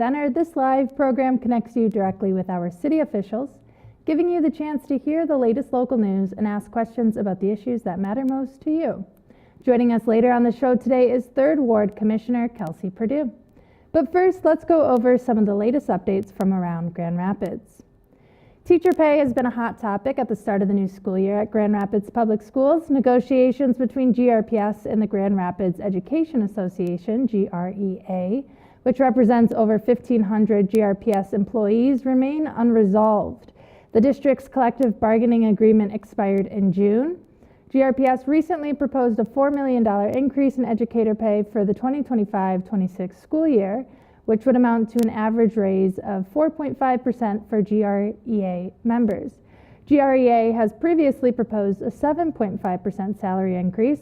Center. This live program connects you directly with our city officials, giving you the chance to hear the latest local news and ask questions about the issues that matter most to you. Joining us later on the show today is 3rd Ward Commissioner Kelsey Perdue. But first, let's go over some of the latest updates from around Grand Rapids. Teacher pay has been a hot topic at the start of the new school year at Grand Rapids Public Schools. Negotiations between GRPS and the Grand Rapids Education Association, GREA, which represents over 1,500 GRPS employees, remain unresolved. The district's collective bargaining agreement expired in June. GRPS recently proposed a $4 million increase in educator pay for the 2025-26 school year, which would amount to an average raise of 4.5% for GREA members. GREA has previously proposed a 7.5% salary increase.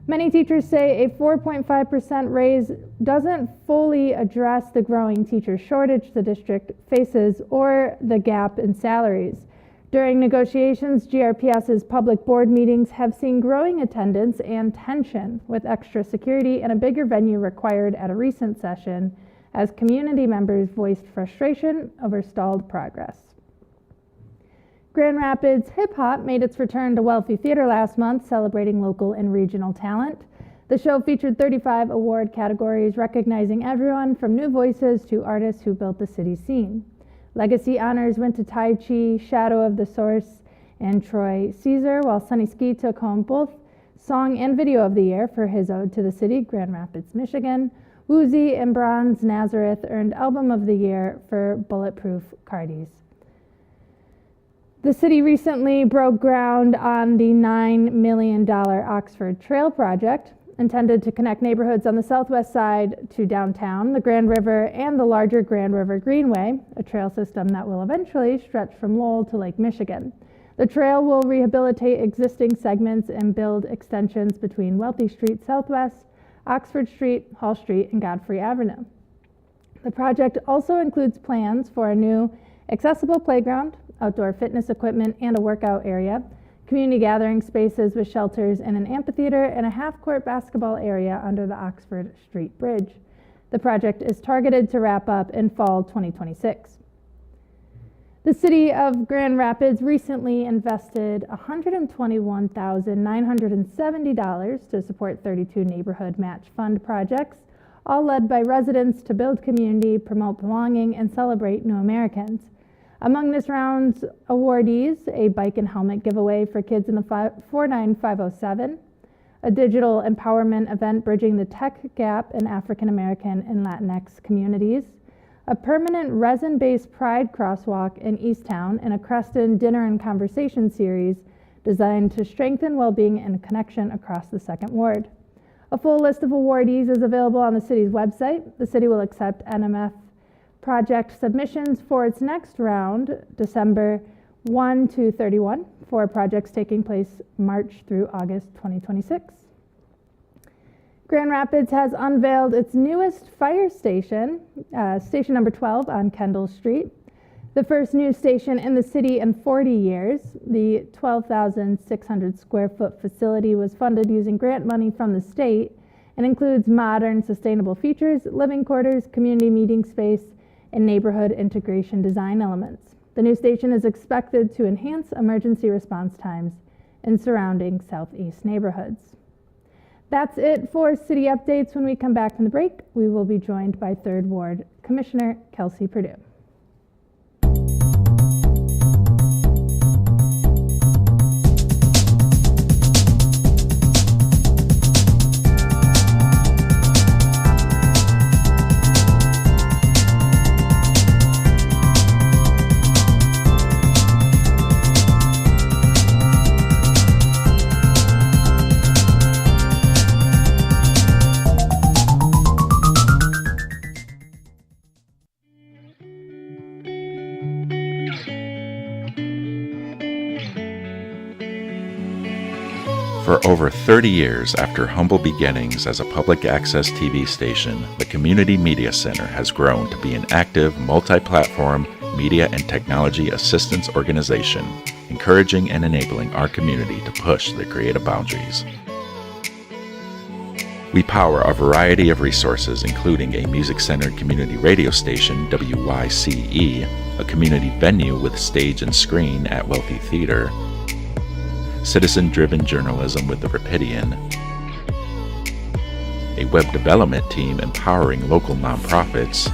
Many teachers say a 4.5% raise doesn't fully address the growing teacher shortage the district faces or the gap in salaries. During negotiations, GRPS's public board meetings have seen growing attendance and tension, with extra security and a bigger venue required at a recent session as community members voiced frustration over stalled progress. Grand Rapids Hip Hop made its return to Wealthy Theater last month, celebrating local and regional talent. The show featured 35 award categories, recognizing everyone from new voices to artists who built the city's scene. Legacy honors went to Tai Chi, Shadow of the Source, and Troy Caesar, while Sonny Ski took home both Song and Video of the Year for his ode to the city, Grand Rapids, Michigan. Woozy and Bronze Nazareth earned Album of the Year for Bulletproof Cardies. The city recently broke ground on the $9 million Oxford Trail project, intended to connect neighborhoods on the southwest side to downtown, the Grand River, and the larger Grand River Greenway, a trail system that will eventually stretch from Lowell to Lake Michigan. The trail will rehabilitate existing segments and build extensions between Wealthy Street Southwest, Oxford Street, Hall Street, and Godfrey Avenue. The project also includes plans for a new accessible playground, outdoor fitness equipment, and a workout area, community gathering spaces with shelters and an amphitheater, and a half-court basketball area under the Oxford Street Bridge. The project is targeted to wrap up in fall 2026. The city of Grand Rapids recently invested $121,970 to support 32 neighborhood match fund projects, all led by residents to build community, promote belonging, and celebrate new Americans. Among this round's awardees, a bike and helmet giveaway for kids in the 49507, a digital empowerment event bridging the tech gap in African American and Latinx communities, a permanent resin-based pride crosswalk in Easttown, and a Creston Dinner and Conversation series designed to strengthen well-being and connection across the Second Ward. A full list of awardees is available on the city's website. The city will accept NMF project submissions for its next round, December 1 to 31, for projects taking place March through August 2026. Grand Rapids has unveiled its newest fire station, station number 12 on Kendall Street. The first new station in the city in 40 years. The 12,600 square foot facility was funded using grant money from the state and includes modern, sustainable features, living quarters, community meeting space, and neighborhood integration design elements. The new station is expected to enhance emergency response times in surrounding southeast neighborhoods. That's it for city updates. When we come back from the break, we will be joined by 3rd Ward Commissioner Kelsey Perdue. For over 30 years after humble beginnings as a public access TV station, the Community Media Center has grown to be an active, multi-platform media and technology assistance organization, encouraging and enabling our community to push the creative boundaries. We power a variety of resources, including a music-centered community radio station, WYCE, a community venue with stage and screen at Wealthy Theater, citizen-driven journalism with the Rapidian, a web development team empowering local nonprofits,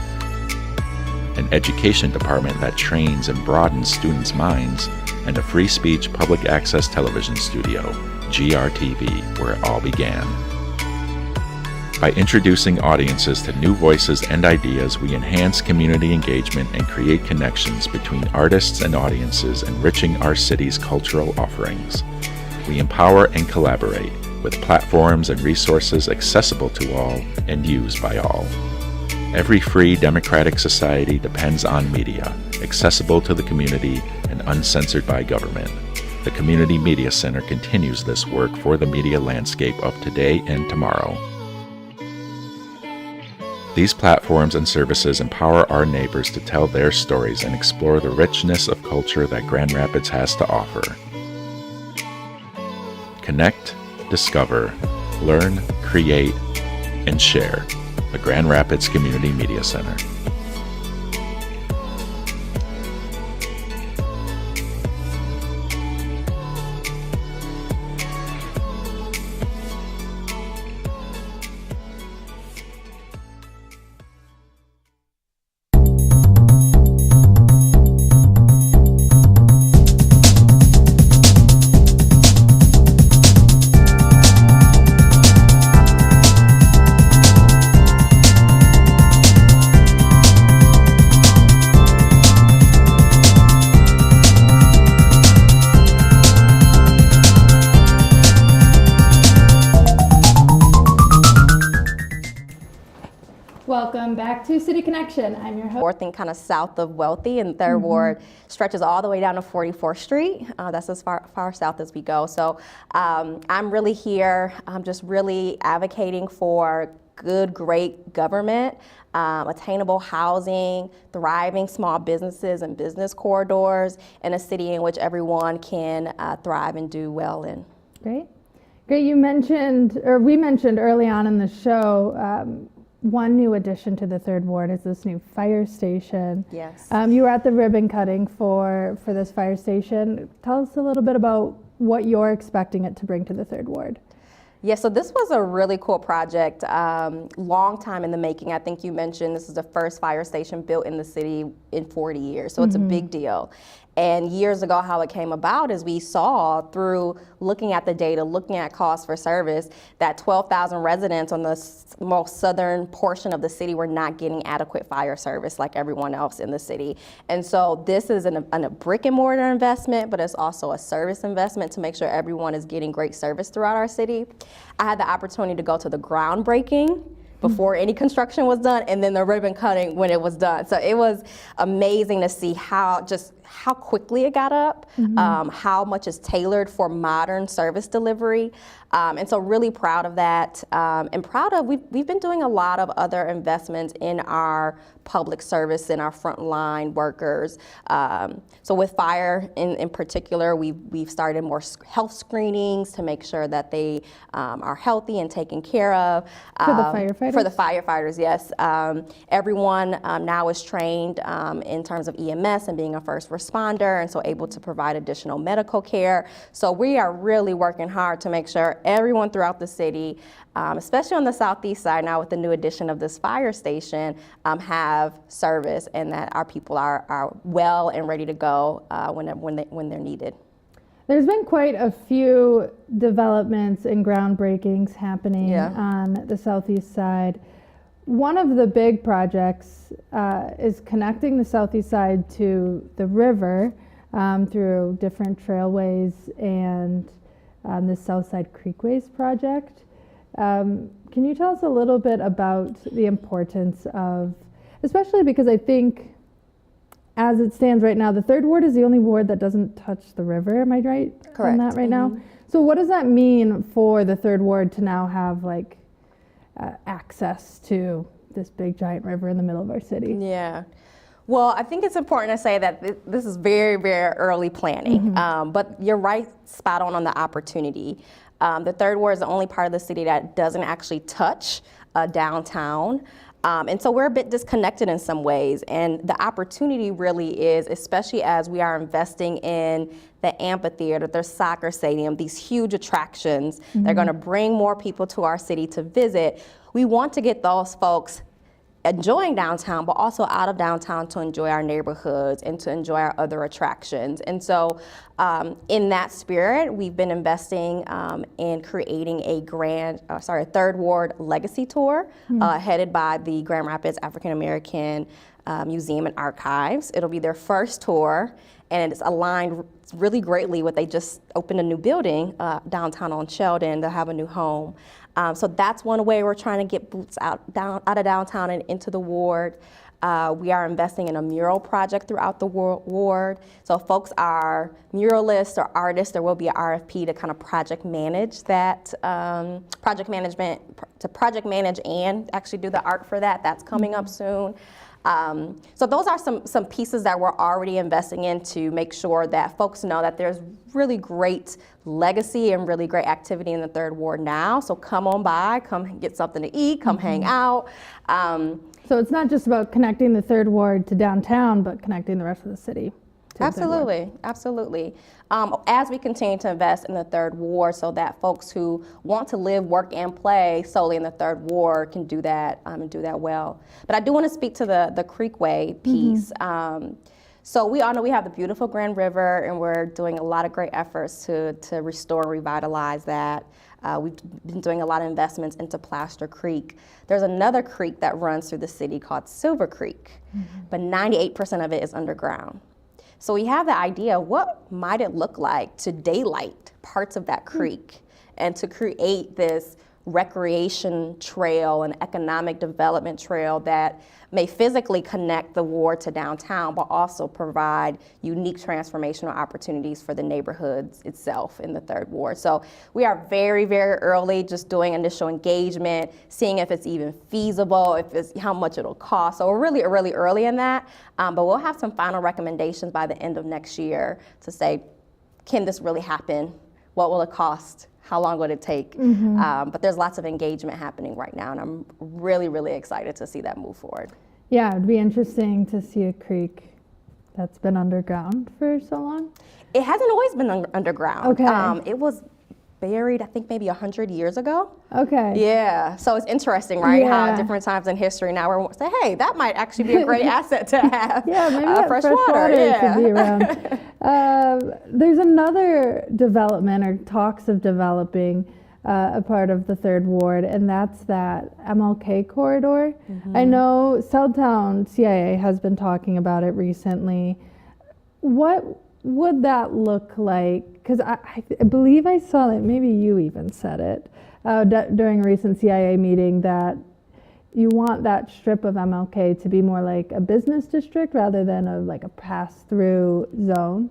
an education department that trains and broadens students' minds, and a free speech public access television studio, GRTV, where it all began. By introducing audiences to new voices and ideas, we enhance community engagement and create connections between artists and audiences, enriching our city's cultural offerings. We empower and collaborate with platforms and resources accessible to all and used by all. Every free democratic society depends on media, accessible to the community and uncensored by government. The Community Media Center continues this work for the media landscape of today and tomorrow. These platforms and services empower our neighbors to tell their stories and explore the richness of culture that Grand Rapids has to offer. Connect, discover, learn, create, and share. The Grand Rapids Community Media Center. Welcome back to City Connection. I'm your host. North and kind of south of Wealthy, and Third Ward stretches all the way down to 44th Street. That's as far south as we go. So I'm really here. I'm just really advocating for good, great government, attainable housing, thriving small businesses and business corridors, and a city in which everyone can thrive and do well in. Great. You mentioned, or we mentioned early on in the show, one new addition to the Third Ward is this new fire station. Yes. You were at the ribbon cutting for this fire station. Tell us a little bit about what you're expecting it to bring to the Third Ward. Yeah, so this was a really cool project, long time in the making. I think you mentioned this is the first fire station built in the city in 40 years, so it's a big deal. And years ago, how it came about is we saw through looking at the data, looking at cost for service, that 12,000 residents on the most southern portion of the city were not getting adequate fire service like everyone else in the city. And so this is a brick and mortar investment, but it's also a service investment to make sure everyone is getting great service throughout our city. I had the opportunity to go to the groundbreaking before any construction was done, and then the ribbon cutting when it was done. So it was amazing to see how quickly it got up, how much is tailored for modern service delivery. And so really proud of that, and proud of, we've been doing a lot of other investments in our public service and our frontline workers. So with fire in particular, we've started more health screenings to make sure that they are healthy and taken care of. For the firefighters? For the firefighters, yes. Everyone now is trained in terms of EMS and being a first responder, and so able to provide additional medical care. So we are really working hard to make sure everyone throughout the city, especially on the southeast side now with the new addition of this fire station, have service, and that our people are well and ready to go when they're needed. There's been quite a few developments and groundbreakings happening on the southeast side. One of the big projects is connecting the southeast side to the river through different trailways and the Southside Creekways project. Can you tell us a little bit about the importance of, especially because I think as it stands right now, the Third Ward is the only ward that doesn't touch the river. Am I right on that right now? So what does that mean for the Third Ward to now have like access to this big giant river in the middle of our city? Yeah. Well, I think it's important to say that this is very, very early planning, but you're right, spot on the opportunity. The third ward is the only part of the city that doesn't actually touch downtown. And so we're a bit disconnected in some ways. And the opportunity really is, especially as we are investing in the amphitheater, the soccer stadium, these huge attractions, they're going to bring more people to our city to visit. We want to get those folks enjoying downtown, but also out of downtown to enjoy our neighborhoods and to enjoy our other attractions. And so in that spirit, we've been investing in creating a third ward legacy tour headed by the Grand Rapids African American Museum and Archives. It'll be their first tour, and it's aligned really greatly with, they just opened a new building downtown on Sheldon. They'll have a new home. So that's one way we're trying to get boots out of downtown and into the ward. We are investing in a mural project throughout the ward. So if folks are muralists or artists, there will be an RFP to kind of project manage that, project manage and actually do the art for that. That's coming up soon. So those are some pieces that we're already investing in to make sure that folks know that there's really great legacy and really great activity in the third ward now. So come on by, come get something to eat, come hang out. So it's not just about connecting the third ward to downtown, but connecting the rest of the city. Absolutely, absolutely. As we continue to invest in the third ward so that folks who want to live, work, and play solely in the third ward can do that and do that well. But I do want to speak to the Creekway piece. So we all know we have the beautiful Grand River, and we're doing a lot of great efforts to restore and revitalize that. We've been doing a lot of investments into Plaster Creek. There's another creek that runs through the city called Silver Creek, but 98% of it is underground. So we have the idea, what might it look like to daylight parts of that creek and to create this recreation trail and economic development trail that may physically connect the ward to downtown, but also provide unique transformational opportunities for the neighborhoods itself in the third ward. So we are very, very early, just doing initial engagement, seeing if it's even feasible, if it's how much it'll cost. So we're really, really early in that, but we'll have some final recommendations by the end of next year to say, can this really happen? What will it cost? How long would it take? But there's lots of engagement happening right now, and I'm really, really excited to see that move forward. Yeah, it'd be interesting to see a creek that's been underground for so long. It hasn't always been underground. Okay. It was buried, I think, maybe 100 years ago. Okay. Yeah, so it's interesting, right? Yeah. How different times in history now we're saying, hey, that might actually be a great asset to have. Yeah, maybe that fresh water Yeah. could be around. There's another development or talks of developing a part of the third ward, and that's that MLK corridor. I know Southtown CIA has been talking about it recently. What would that look like? Because I believe I saw that, maybe you even said it during a recent CIA meeting, that you want that strip of MLK to be more like a business district rather than a pass-through zone.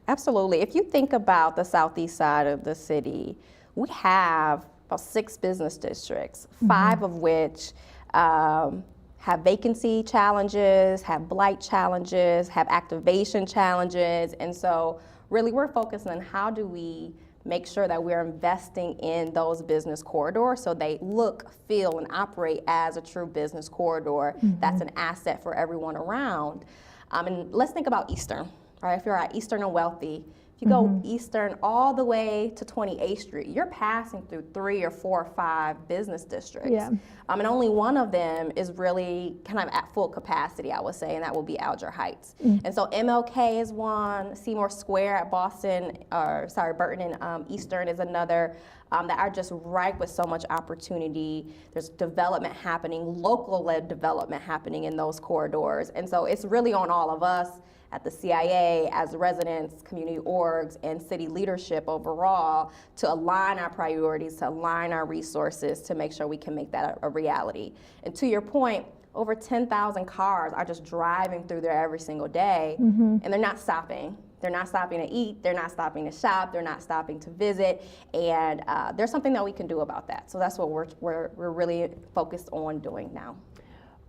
Absolutely. If you think about the southeast side of the city, we have about 6 business districts, 5 of which have vacancy challenges, have blight challenges, have activation challenges. And so really we're focused on how do we make sure that we're investing in those business corridors so they look, feel, and operate as a true business corridor that's an asset for everyone around. And let's think about Eastern, right? If you're at Eastern and Wealthy, if you go Eastern all the way to 28th Street, you're passing through 3 or 4 or 5 business districts. Yeah. And only one of them is really kind of at full capacity, I would say, and that will be Alger Heights. And so MLK is one, Seymour Square at Burton and Eastern is another, that are just ripe with so much opportunity. There's development happening, local-led development happening in those corridors. And so it's really on all of us at the CIA, as residents, community orgs, and city leadership overall, to align our priorities, to align our resources, to make sure we can make that a reality. And to your point, over 10,000 cars are just driving through there every single day, and they're not stopping. They're not stopping to eat, they're not stopping to shop, they're not stopping to visit, and there's something that we can do about that. So that's what we're really focused on doing now.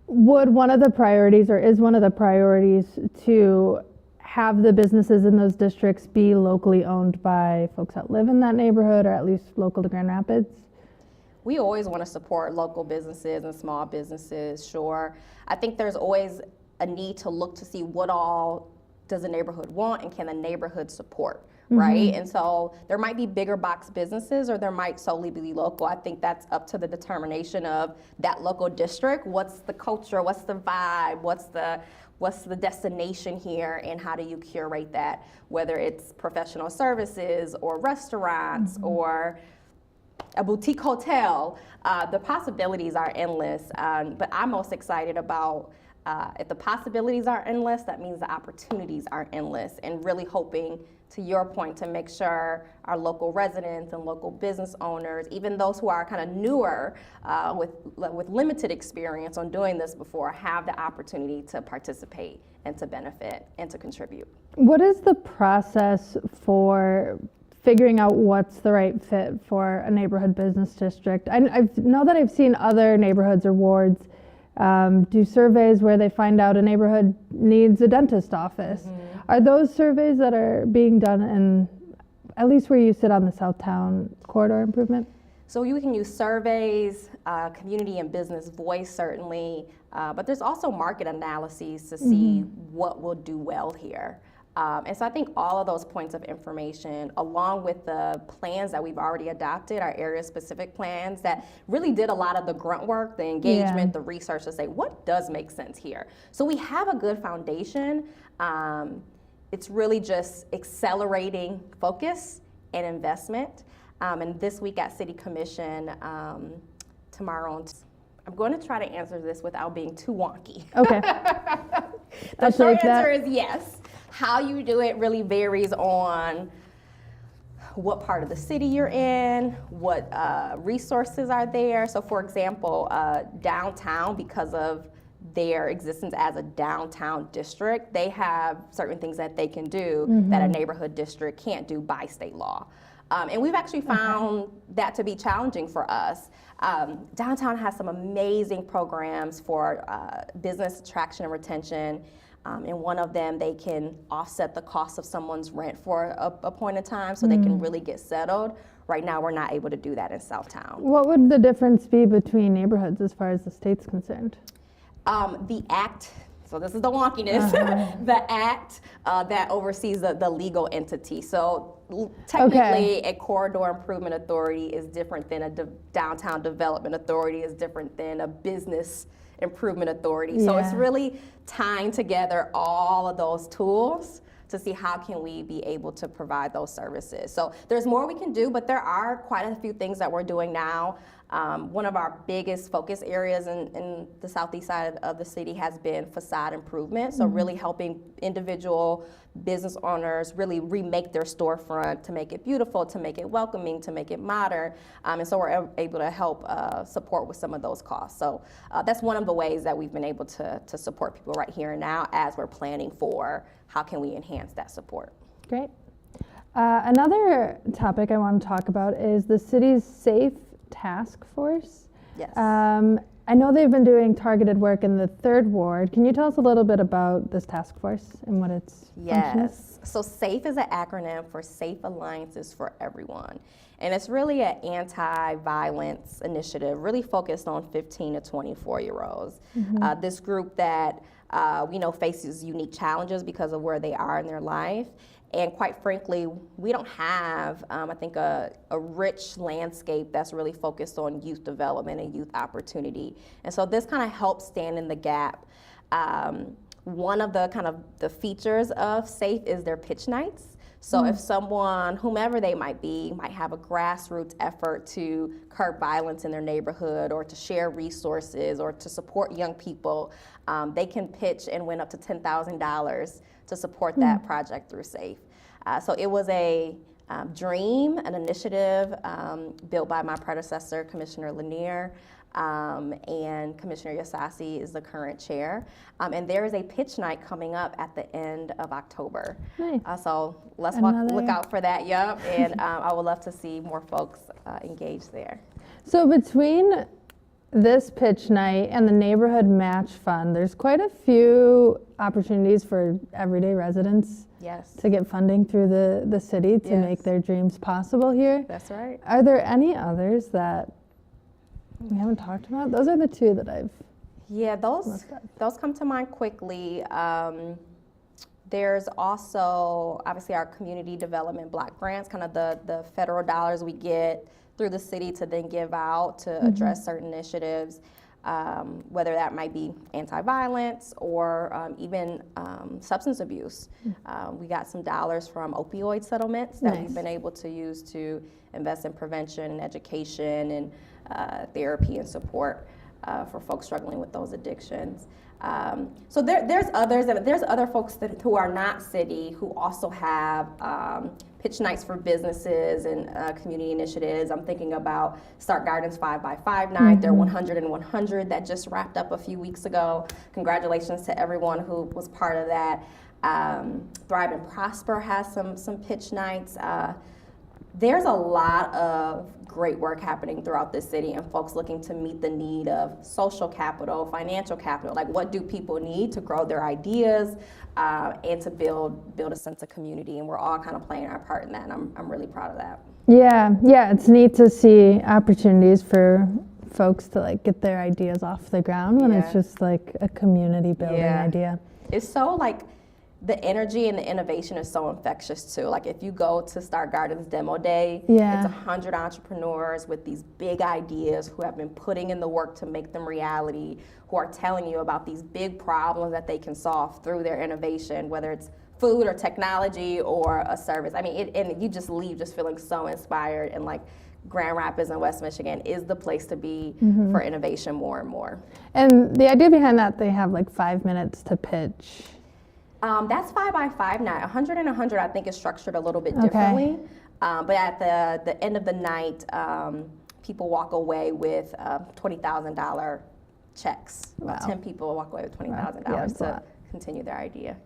Would one of the priorities, or is one of the priorities, to have the businesses in those districts be locally owned by folks that live in that neighborhood, or at least local to Grand Rapids? We always want to support local businesses and small businesses, sure. I think there's always a need to look to see what all does the neighborhood want and can the neighborhood support, right? And so there might be bigger box businesses or there might solely be local. I think that's up to the determination of that local district. What's the culture, what's the vibe, what's the destination here, and how do you curate that, whether it's professional services or restaurants or a boutique hotel. The possibilities are endless, but I'm most excited about if the possibilities are endless, that means the opportunities are endless, and really hoping, to your point, to make sure our local residents and local business owners, even those who are kind of newer with limited experience on doing this before, have the opportunity to participate and to benefit and to contribute. What is the process for figuring out what's the right fit for a neighborhood business district? I know that I've seen other neighborhoods or wards do surveys where they find out a neighborhood needs a dentist office. Are those surveys that are being done in, at least where you sit on the Southtown corridor improvement? So you can use surveys, community and business voice certainly, but there's also market analyses to see what will do well here. And so I think all of those points of information, along with the plans that we've already adopted, our area-specific plans that really did a lot of the grunt work, the engagement, the research to say, what does make sense here? So we have a good foundation. It's really just accelerating focus and investment. And this week at City Commission, tomorrow, I'm going to try to answer this without being too wonky. Okay. The short answer is yes. How you do it really varies on what part of the city you're in, what resources are there. So for example, downtown, because of their existence as a downtown district, they have certain things that they can do that a neighborhood district can't do by state law. And we've actually found that to be challenging for us. Downtown has some amazing programs for business attraction and retention. And one of them, they can offset the cost of someone's rent for a point in time so they can really get settled. Right now, we're not able to do that in Southtown. What would the difference be between neighborhoods as far as the state's concerned? The act, so this is the wonkiness, the act that oversees the legal entity. So technically, a corridor improvement authority is different than a downtown development authority, is different than a business improvement authority. So it's really tying together all of those tools to see how can we be able to provide those services. So there's more we can do, but there are quite a few things that we're doing now. One of our biggest focus areas in the southeast side of the city has been facade improvement. So really helping individual business owners really remake their storefront to make it beautiful, to make it welcoming, to make it modern. And so we're able to help support with some of those costs. So that's one of the ways that we've been able to support people right here and now as we're planning for how can we enhance that support. Great. Another topic I want to talk about is the city's SAFE task force. Yes. I know they've been doing targeted work in the 3rd Ward. Can you tell us a little bit about this task force and what its function is? So SAFE is an acronym for Safe Alliances for Everyone. And it's really an anti-violence initiative, really focused on 15 to 24-year-olds. This group that we know faces unique challenges because of where they are in their life. And quite frankly, we don't have, I think, a rich landscape that's really focused on youth development and youth opportunity. And so this kind of helps stand in the gap. One of the features of SAFE is their pitch nights. So if someone, whomever they might be, might have a grassroots effort to curb violence in their neighborhood or to share resources or to support young people, they can pitch and win up to $10,000 to support that project through SAFE. So it was a dream, an initiative built by my predecessor, Commissioner Lanier, and Commissioner Yasasi is the current chair. And there is a pitch night coming up at the end of October. Nice. So let's look out for that, and I would love to see more folks engaged there. So between this pitch night and the neighborhood match fund, there's quite a few opportunities for everyday residents Yes. to get funding through the city to Yes. make their dreams possible here. That's right. Are there any others that we haven't talked about? Those are the two that I've Yeah, those looked at. those come to mind quickly. There's also obviously our community development block grants, kind of the federal dollars we get through the city to then give out to address certain initiatives, whether that might be anti-violence or even substance abuse. We got some dollars from opioid settlements that Nice. we've been able to use to invest in prevention and education and therapy and support for folks struggling with those addictions. So there's others, and there's other folks who are not city who also have pitch nights for businesses and community initiatives. I'm thinking about Start Gardens 5x5 night, their 100 and 100 that just wrapped up a few weeks ago. Congratulations to everyone who was part of that. Thrive and Prosper has some pitch nights. There's a lot of great work happening throughout this city and folks looking to meet the need of social capital, financial capital, like what do people need to grow their ideas and to build a sense of community, and we're all kind of playing our part in that, and I'm really proud of that. Yeah, it's neat to see opportunities for folks to like get their ideas off the ground when it's Yeah. just like a community building Yeah. idea. It's so like the energy and the innovation is so infectious too. Like if you go to Start Gardens Demo Day, Yeah. it's 100 entrepreneurs with these big ideas who have been putting in the work to make them reality, who are telling you about these big problems that they can solve through their innovation, whether it's food or technology or a service. I mean, and you just leave just feeling so inspired, and like Grand Rapids and West Michigan is the place to be for innovation more and more. And the idea behind that, they have like 5 minutes to pitch. That's 5x5 night. 100 and 100, I think, is structured a little bit Okay. differently. But at the end of the night, people walk away with $20,000 checks. Wow. 10 people walk away with $20,000 Wow. Yeah, that's a to lot. continue their idea.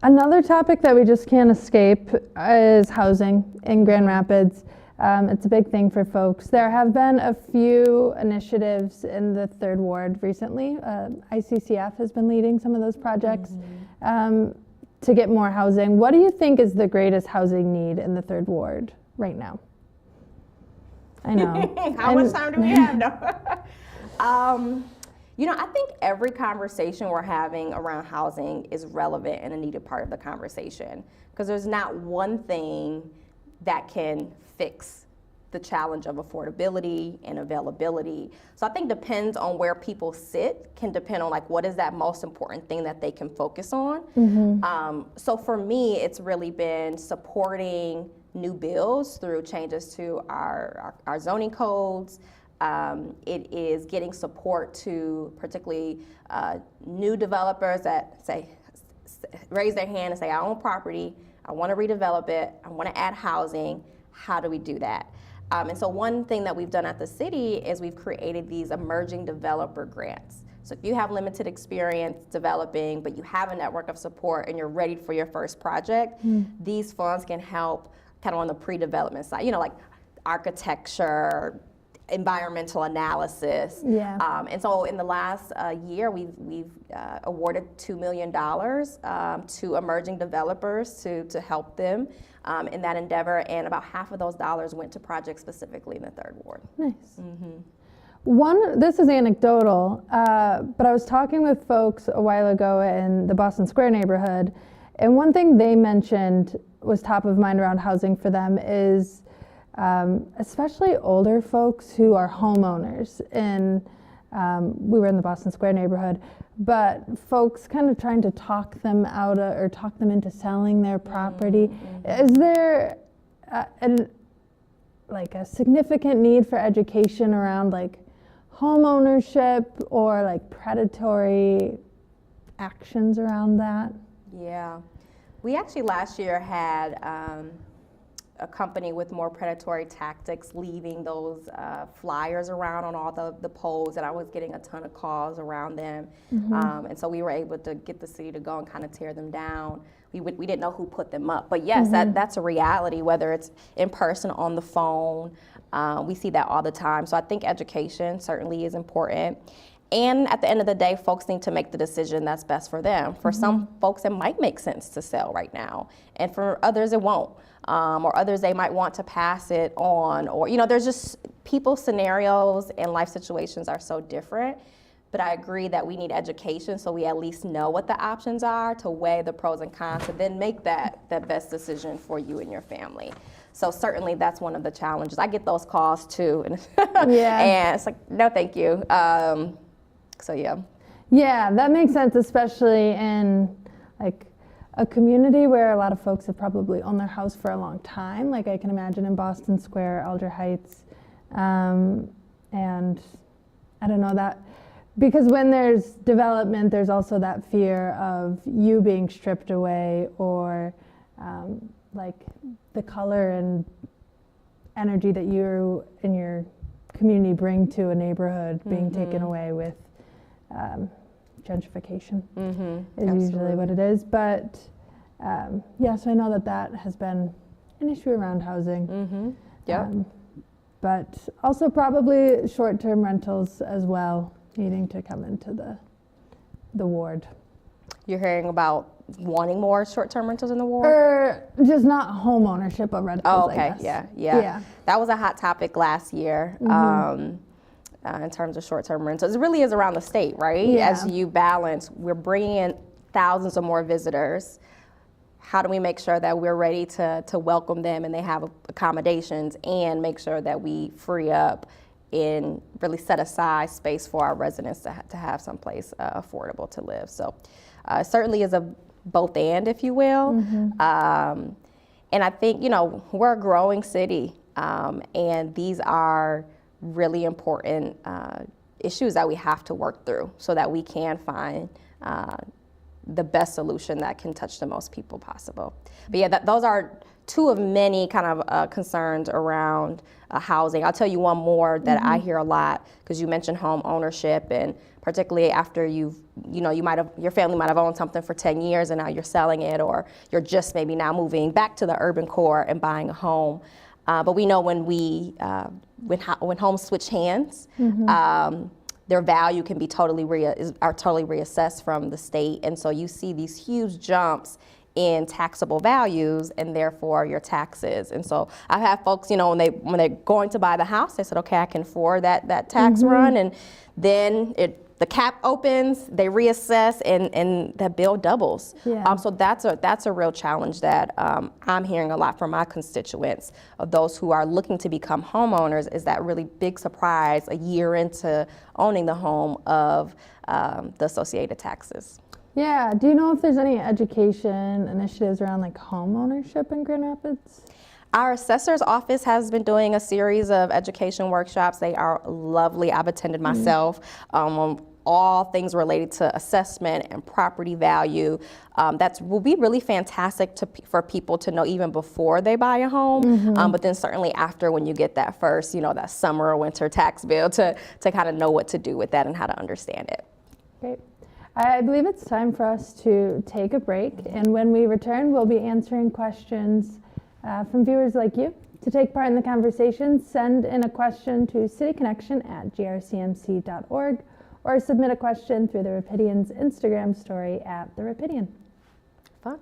Another topic that we just can't escape is housing in Grand Rapids. It's a big thing for folks. There have been a few initiatives in the Third Ward recently. ICCF has been leading some of those projects to get more housing. What do you think is the greatest housing need in the Third Ward right now? I know. How much time do we have? No. You know, I think every conversation we're having around housing is relevant and a needed part of the conversation, because there's not one thing that can fix the challenge of affordability and availability. So I think depends on where people sit, can depend on like what is that most important thing that they can focus on. So for me, it's really been supporting new builds through changes to our zoning codes. It is getting support to particularly new developers that say, raise their hand and say, I own property, I want to redevelop it, I want to add housing. How do we do that? And so one thing that we've done at the city is we've created these emerging developer grants. So if you have limited experience developing, but you have a network of support and you're ready for your first project, these funds can help kind of on the pre-development side, you know, like architecture, environmental analysis. Yeah. And so in the last year, we've awarded $2 million to emerging developers to help them in that endeavor, and about half of those dollars went to projects specifically in the Third Ward. Nice. This is anecdotal, but I was talking with folks a while ago in the Boston Square neighborhood, and one thing they mentioned was top of mind around housing for them is especially older folks who are homeowners. And we were in the Boston Square neighborhood, but folks kind of trying to talk them out of, or talk them into selling their property. Is there like a significant need for education around like home ownership or like predatory actions around that? Yeah. We actually last year had a company with more predatory tactics leaving those flyers around on all the poles, and I was getting a ton of calls around them. And so we were able to get the city to go and kind of tear them down. We didn't know who put them up, but yes, that's a reality, whether it's in person, on the phone. We see that all the time. So I think education certainly is important. And at the end of the day, folks need to make the decision that's best for them. For some folks, it might make sense to sell right now, and for others, it won't. Or others, they might want to pass it on, or, there's just people's scenarios and life situations are so different. But I agree that we need education so we at least know what the options are, to weigh the pros and cons, to then make that best decision for you and your family. So certainly that's one of the challenges. I get those calls too, and, and it's like, no, thank you. So yeah. Yeah, that makes sense, especially in like a community where a lot of folks have probably owned their house for a long time. Like I can imagine in Boston Square, Alder Heights, and I don't know that. Because when there's development, there's also that fear of you being stripped away, or like the color and energy that you and your community bring to a neighborhood being taken away with gentrification is usually what it is. But so I know that has been an issue around housing. But also probably short-term rentals as well, needing to come into the ward. You're hearing about wanting more short-term rentals in the ward? Or just not home ownership, but rentals, Oh, okay, I guess. yeah. That was a hot topic last year in terms of short-term rentals. It really is around the state, right? Yeah. As you balance, we're bringing in thousands of more visitors. How do we make sure that we're ready to welcome them and they have accommodations, and make sure that we free up and really set aside space for our residents to have someplace affordable to live. So it certainly is a both and, if you will. And I think, we're a growing city, and these are really important issues that we have to work through so that we can find the best solution that can touch the most people possible. But yeah, those are two of many kind of concerns around housing. I'll tell you one more that I hear a lot, because you mentioned home ownership, and particularly after your family might have owned something for 10 years and now you're selling it, or you're just maybe now moving back to the urban core and buying a home. But we know when homes switch hands, their value can be totally reassessed from the state, and so you see these huge jumps in taxable values, and therefore your taxes. And so I've had folks, when they're going to buy the house, they said, okay, I can afford that tax run, and then the cap opens, they reassess, and that bill doubles. So that's a real challenge that I'm hearing a lot from my constituents, of those who are looking to become homeowners, is that really big surprise a year into owning the home of the associated taxes. Yeah, do you know if there's any education initiatives around like home ownership in Grand Rapids? Our assessor's office has been doing a series of education workshops. They are lovely. I've attended myself on all things related to assessment and property value. That will be really fantastic for people to know even before they buy a home, but then certainly after, when you get that first, that summer or winter tax bill, to kind of know what to do with that and how to understand it. Great. I believe it's time for us to take a break, and when we return, we'll be answering questions from viewers like you. To take part in the conversation, send in a question to cityconnection@grcmc.org, or submit a question through the Rapidian's Instagram story @The Rapidian. Fun.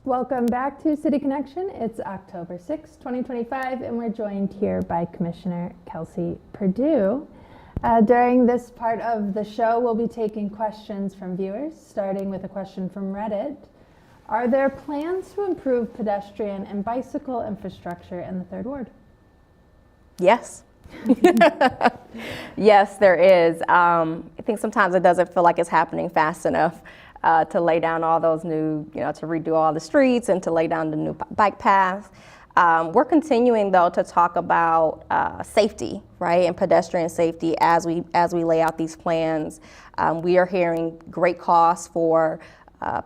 Welcome back to City Connection. It's October 6, 2025, and we're joined here by Commissioner Kelsey Perdue. During this part of the show, we'll be taking questions from viewers, starting with a question from Reddit. Are there plans to improve pedestrian and bicycle infrastructure in the Third Ward? Yes. Yes, there is. I think sometimes it doesn't feel like it's happening fast enough to lay down all those new, to redo all the streets and to lay down the new bike paths. We're continuing though to talk about safety, right, and pedestrian safety as we lay out these plans. We are hearing great costs for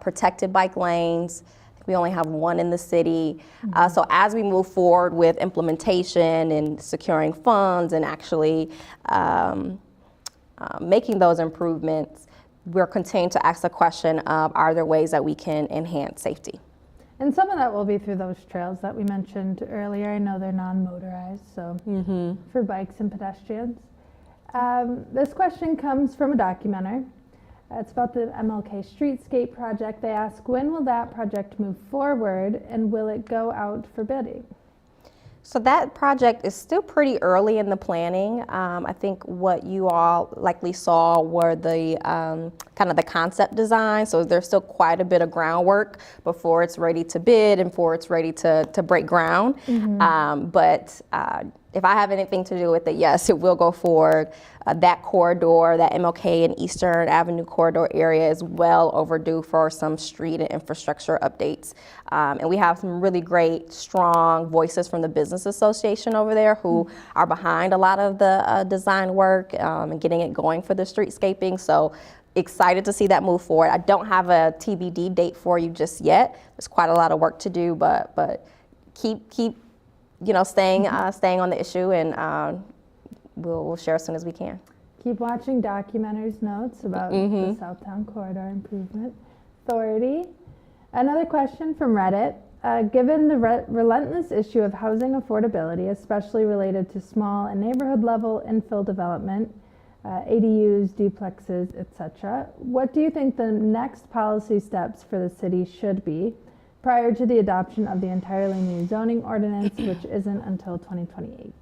protected bike lanes. We only have one in the city. So as we move forward with implementation and securing funds and actually making those improvements, we're continuing to ask the question of, are there ways that we can enhance safety? And some of that will be through those trails that we mentioned earlier. I know they're non-motorized, so for bikes and pedestrians. This question comes from a documenter. It's about the MLK Streetscape project. They ask, when will that project move forward and will it go out for bidding? So that project is still pretty early in the planning. I think what you all likely saw were the kind of the concept design. So there's still quite a bit of groundwork before it's ready to bid and before it's ready to break ground. But if I have anything to do with it, yes, it will go forward. That corridor, that MLK and Eastern Avenue corridor area is well overdue for some street and infrastructure updates. And we have some really great, strong voices from the Business Association over there who are behind a lot of the design work and getting it going for the streetscaping. So excited to see that move forward. I don't have a TBD date for you just yet. There's quite a lot of work to do, but keep staying on the issue, and we'll share as soon as we can. Keep watching Documenter's notes about the Southtown Corridor Improvement Authority. Another question from Reddit. Given the relentless issue of housing affordability, especially related to small and neighborhood level infill development, ADUs, duplexes, etc., what do you think the next policy steps for the city should be prior to the adoption of the entirely new zoning ordinance, which isn't until 2028?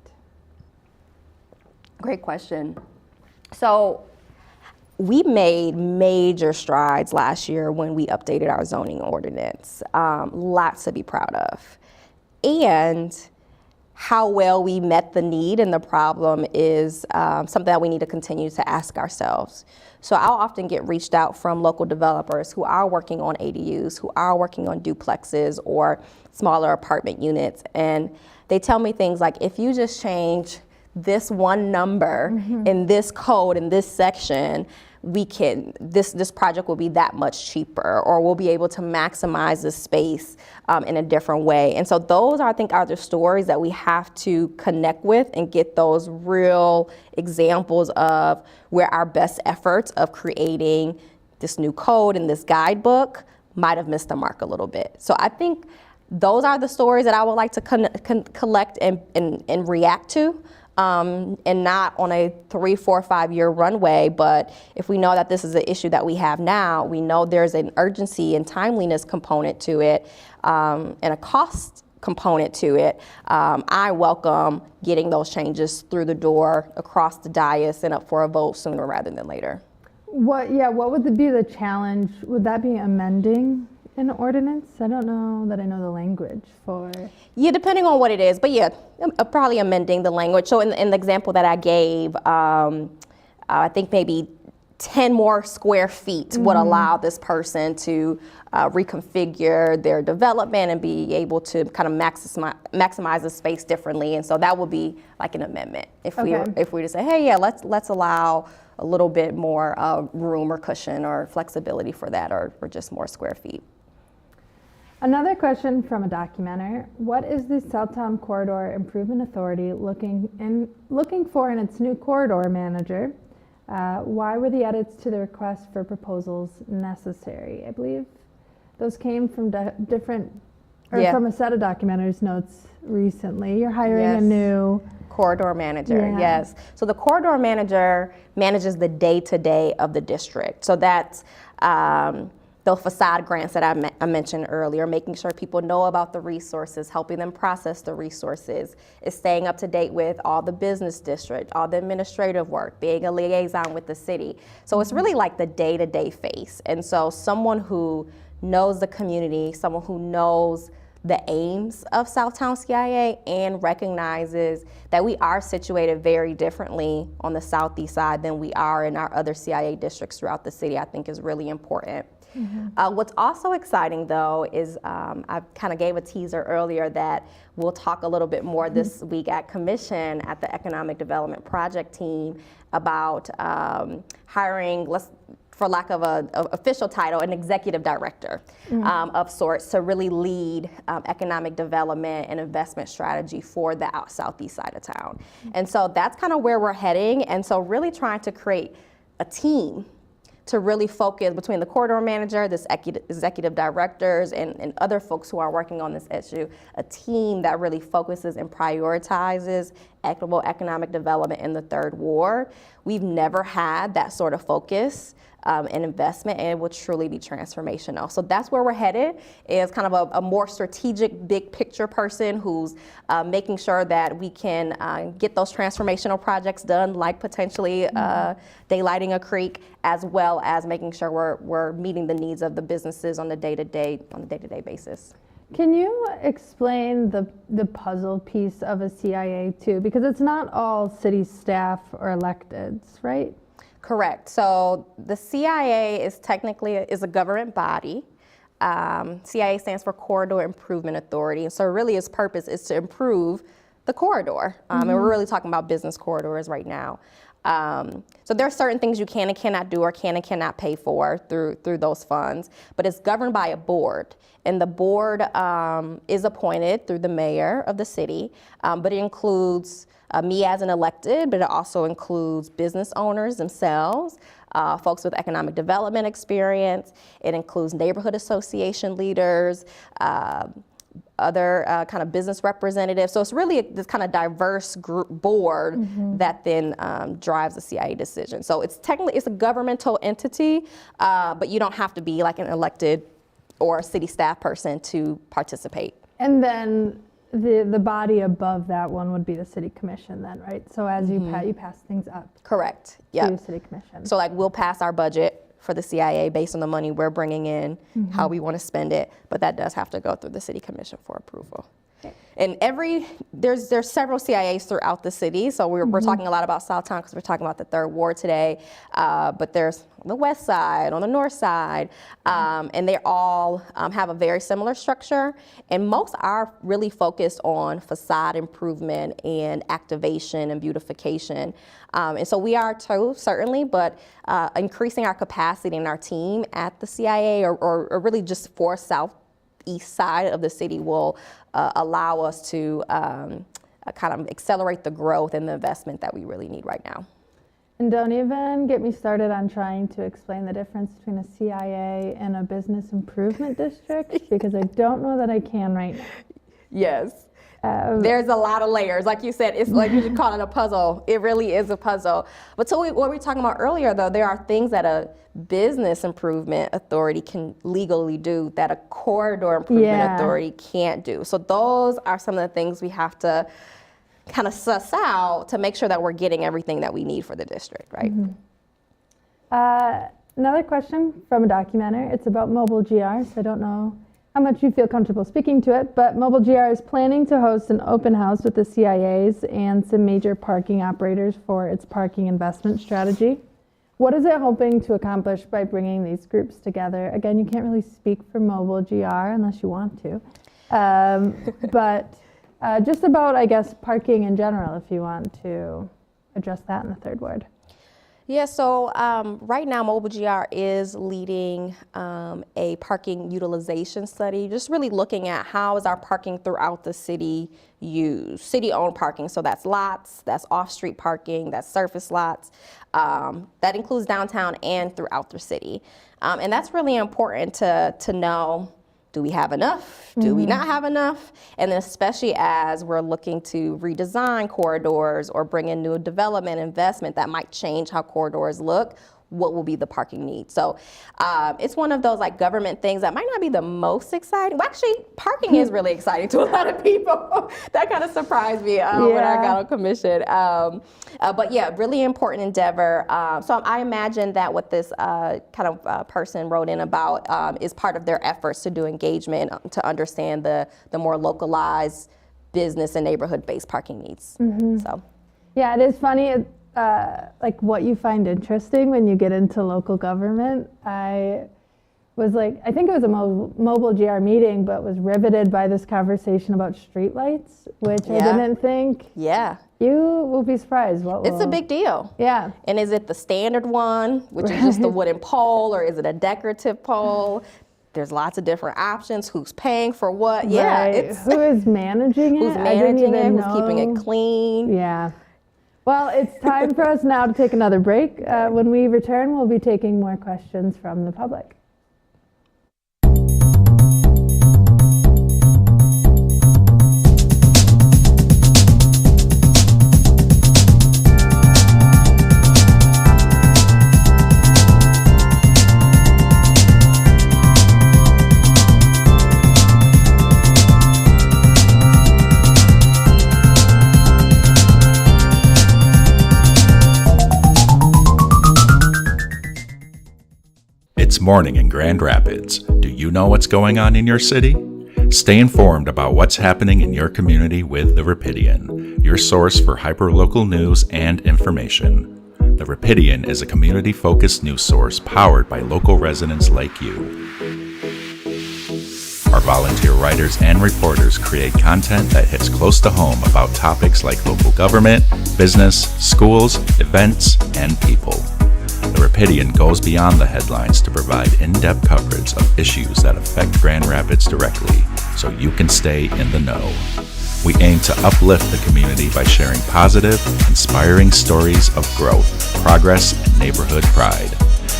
Great question. So we made major strides last year when we updated our zoning ordinance. Lots to be proud of. And how well we met the need and the problem is something that we need to continue to ask ourselves. So I'll often get reached out from local developers who are working on ADUs, who are working on duplexes or smaller apartment units. And they tell me things like, if you just change this one number in this code, in this section, this project will be that much cheaper, or we'll be able to maximize the space in a different way. And so those, I think, are the stories that we have to connect with and get those real examples of where our best efforts of creating this new code and this guidebook might have missed the mark a little bit. So I think those are the stories that I would like to collect and react to. And not on a 3, 4, 5 year runway, but if we know that this is an issue that we have now, we know there's an urgency and timeliness component to it, and a cost component to it. I welcome getting those changes through the door, across the dais, and up for a vote sooner rather than later. What would be the challenge? Would that be amending an ordinance? I don't know that I know the language for. Yeah, depending on what it is, but yeah, probably amending the language. So in the example that I gave, I think maybe 10 more square feet would allow this person to reconfigure their development and be able to kind of maximize the space differently. And so that would be like an amendment if we were to say, hey, yeah, let's allow a little bit more room or cushion or flexibility for that, or just more square feet. Another question from a documenter. What is the Southtown Corridor Improvement Authority looking for in its new corridor manager? Why were the edits to the request for proposals necessary? I believe those came from from a set of documenters notes recently. You're hiring a new corridor manager, yes. So the corridor manager manages the day-to-day of the district. So that's the facade grants that I mentioned earlier, making sure people know about the resources, helping them process the resources, is staying up to date with all the business district, all the administrative work, being a liaison with the city. So it's really like the day-to-day face. And so someone who knows the community, someone who knows the aims of Southtown CIA and recognizes that we are situated very differently on the southeast side than we are in our other CIA districts throughout the city, I think is really important. What's also exciting, though, is I kind of gave a teaser earlier that we'll talk a little bit more this week at Commission at the Economic Development Project team about hiring, for lack of an official title, an executive director of sorts to really lead economic development and investment strategy for the southeast side of town. And so that's kind of where we're heading. And so really trying to create a team to really focus between the corridor manager, this executive directors, and other folks who are working on this issue, a team that really focuses and prioritizes equitable economic development in the Third Ward. We've never had that sort of focus and investment, and it will truly be transformational. So that's where we're headed, is kind of a more strategic, big picture person who's making sure that we can get those transformational projects done, like potentially daylighting a creek, as well as making sure we're meeting the needs of the businesses on the day-to-day basis. Can you explain the puzzle piece of a CIA too? Because it's not all city staff or electeds, right? Correct. So the CIA is technically a government body. CIA stands for Corridor Improvement Authority. And so really its purpose is to improve the corridor. And we're really talking about business corridors right now. So there are certain things you can and cannot do or can and cannot pay for through those funds, but it's governed by a board. And the board is appointed through the mayor of the city, but it includes me as an elected, but it also includes business owners themselves, folks with economic development experience. It includes neighborhood association leaders, other kind of business representatives. So it's really this kind of diverse group board that then drives the CIA decision. So it's a governmental entity, but you don't have to be like an elected or a city staff person to participate. And then the body above that one would be the city commission then, right? So as you pass things up. Correct. To the city commission. So like we'll pass our budget for the CIA based on the money we're bringing in, how we want to spend it, but that does have to go through the city commission for approval. Okay. And there's several CIAs throughout the city, so we're talking a lot about Southtown because we're talking about the Third Ward today, but there's on the west side, on the north side, and they all have a very similar structure, and most are really focused on facade improvement and activation and beautification. And so we are too, certainly, but increasing our capacity in our team at the CIA or really just for southeast side of the city will allow us to kind of accelerate the growth and the investment that we really need right now. And don't even get me started on trying to explain the difference between a CIA and a business improvement district, because I don't know that I can right now. Yes. There's a lot of layers. Like you said, it's like you should call it a puzzle. It really is a puzzle. But so what we were talking about earlier, though, there are things that a business improvement authority can legally do that a corridor improvement authority can't do. So those are some of the things we have to kind of suss out to make sure that we're getting everything that we need for the district, right? Another question from a documenter. It's about Mobile GR, so I don't know how much you feel comfortable speaking to it, but Mobile GR is planning to host an open house with the CIAs and some major parking operators for its parking investment strategy. What is it hoping to accomplish by bringing these groups together? Again, you can't really speak for Mobile GR unless you want to, but just about, I guess, parking in general, if you want to address that in the Third Ward. Yeah, so right now Mobile GR is leading a parking utilization study, just really looking at how is our parking throughout the city used. City-owned parking, so that's lots, that's off-street parking, that's surface lots. That includes downtown and throughout the city. And that's really important to know, do we have enough? Do we not have enough? And then especially as we're looking to redesign corridors or bring in new development investment that might change how corridors look, what will be the parking need. So it's one of those like government things that might not be the most exciting. Well, actually, parking is really exciting to a lot of people. That kind of surprised me when I got on commission. But yeah, really important endeavor. So I imagine that what this kind of person wrote in about is part of their efforts to do engagement, to understand the more localized business and neighborhood-based parking needs. So. Yeah, it is funny. Like what you find interesting when you get into local government. I was like, I think it was a mobile GR meeting, but was riveted by this conversation about streetlights, which I didn't think. Yeah. You will be surprised. It's a big deal. Yeah. And is it the standard one, which is just a wooden pole, or is it a decorative pole? There's lots of different options. Who's paying for what? Right. Yeah. It's who is managing it? who's managing it? Who's keeping it clean? Yeah. Well, it's time for us now to take another break. When we return, we'll be taking more questions from the public. It's morning in Grand Rapids. Do you know what's going on in your city? Stay informed about what's happening in your community with The Rapidian, your source for hyperlocal news and information. The Rapidian is a community-focused news source powered by local residents like you. Our volunteer writers and reporters create content that hits close to home about topics like local government, business, schools, events, and people. The Rapidian goes beyond the headlines to provide in-depth coverage of issues that affect Grand Rapids directly, so you can stay in the know. We aim to uplift the community by sharing positive, inspiring stories of growth, progress, and neighborhood pride.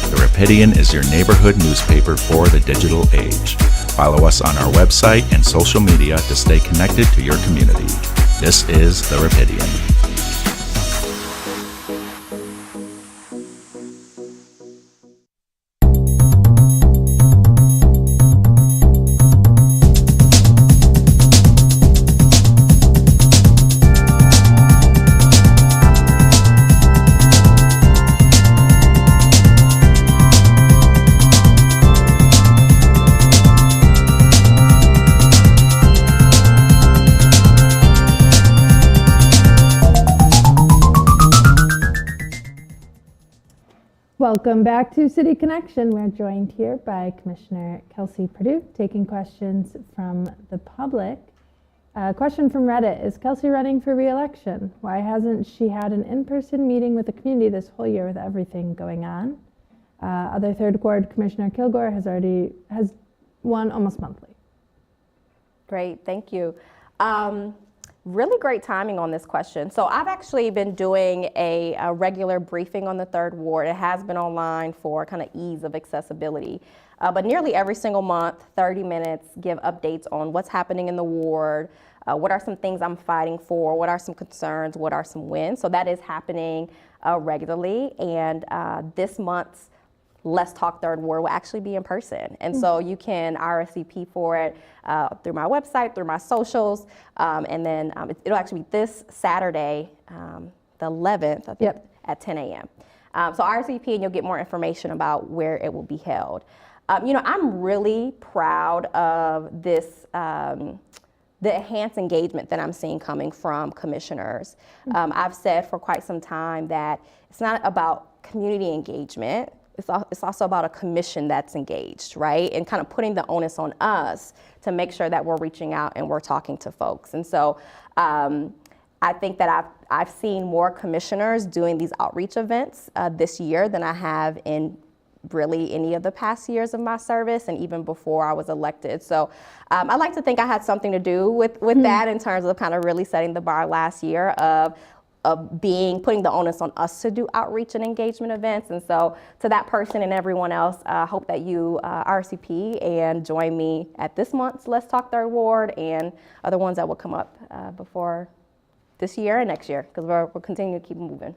The Rapidian is your neighborhood newspaper for the digital age. Follow us on our website and social media to stay connected to your community. This is The Rapidian. Welcome back to City Connection. We're joined here by Commissioner Kelsey Perdue, taking questions from the public. Question from Reddit, is Kelsey running for re-election? Why hasn't she had an in-person meeting with the community this whole year with everything going on? Other third ward Commissioner Kilgore has won almost monthly. Great, thank you. Really great timing on this question. So I've actually been doing a regular briefing on the third ward. It has been online for kind of ease of accessibility. But nearly every single month, 30 minutes, give updates on what's happening in the ward, what are some things I'm fighting for, what are some concerns, what are some wins. So that is happening regularly. And this month's Let's Talk Third Ward will actually be in person. And so you can RSVP for it through my website, through my socials, and then it'll actually be this Saturday, the 11th, I think, at 10 a.m. So RSVP and you'll get more information about where it will be held. I'm really proud of this, the enhanced engagement that I'm seeing coming from commissioners. I've said for quite some time that it's not about community engagement. It's also about a commission that's engaged, right? And kind of putting the onus on us to make sure that we're reaching out and we're talking to folks. And so I think that I've seen more commissioners doing these outreach events this year than I have in really any of the past years of my service and even before I was elected. So I like to think I had something to do with that in terms of kind of really setting the bar last year of putting the onus on us to do outreach and engagement events. And so to that person and everyone else, I hope that you RSVP and join me at this month's Let's Talk Third Ward and other ones that will come up before this year and next year, because we'll continue to keep moving.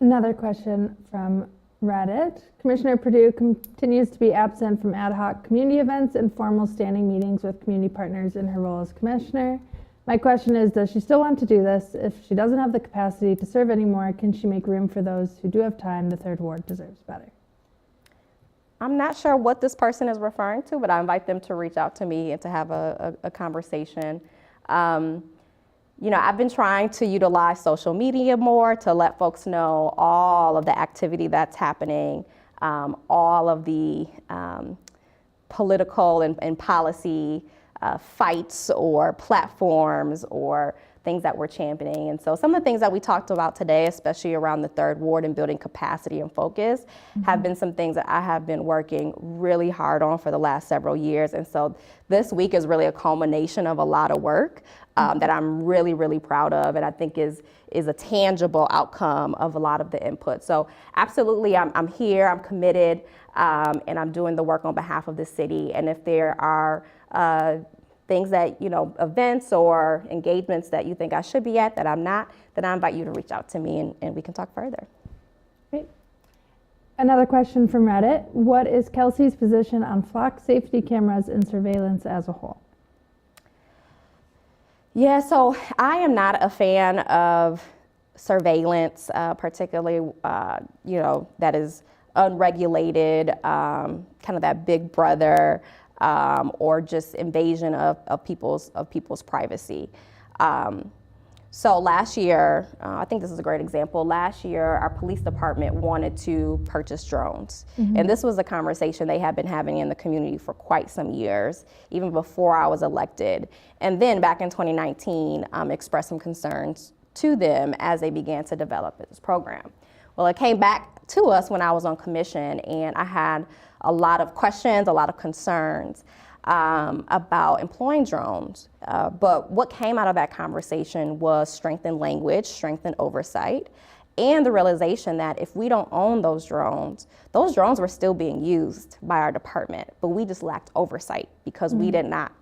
Another question from Read it. Commissioner Purdue continues to be absent from ad hoc community events and formal standing meetings with community partners in her role as commissioner. My question is, does she still want to do this? If she doesn't have the capacity to serve anymore, can she make room for those who do have time? The third ward deserves better. I'm not sure what this person is referring to, but I invite them to reach out to me and to have a conversation. You know, I've been trying to utilize social media more to let folks know all of the activity that's happening, all of the political and policy fights or platforms or things that we're championing. And so some of the things that we talked about today, especially around the third ward and building capacity and focus, have been some things that I have been working really hard on for the last several years. And so this week is really a culmination of a lot of work that I'm really, really proud of, and I think is a tangible outcome of a lot of the input. So absolutely, I'm here, I'm committed, and I'm doing the work on behalf of the city. And if there are things that, you know, events or engagements that you think I should be at that I'm not, then I invite you to reach out to me and we can talk further. Great. Another question from Reddit. What is Kelsey's position on flock safety cameras and surveillance as a whole? Yeah, so I am not a fan of surveillance, particularly, you know, that is unregulated, kind of that big brother, or just invasion of people's privacy. So last year, I think this is a great example. Last year, our police department wanted to purchase drones. And this was a conversation they had been having in the community for quite some years, even before I was elected. And then back in 2019, expressed some concerns to them as they began to develop this program. Well, it came back to us when I was on commission, and I had a lot of questions, a lot of concerns about employing drones. But what came out of that conversation was strengthened language, strengthened oversight, and the realization that if we don't own those drones were still being used by our department, but we just lacked oversight because we did not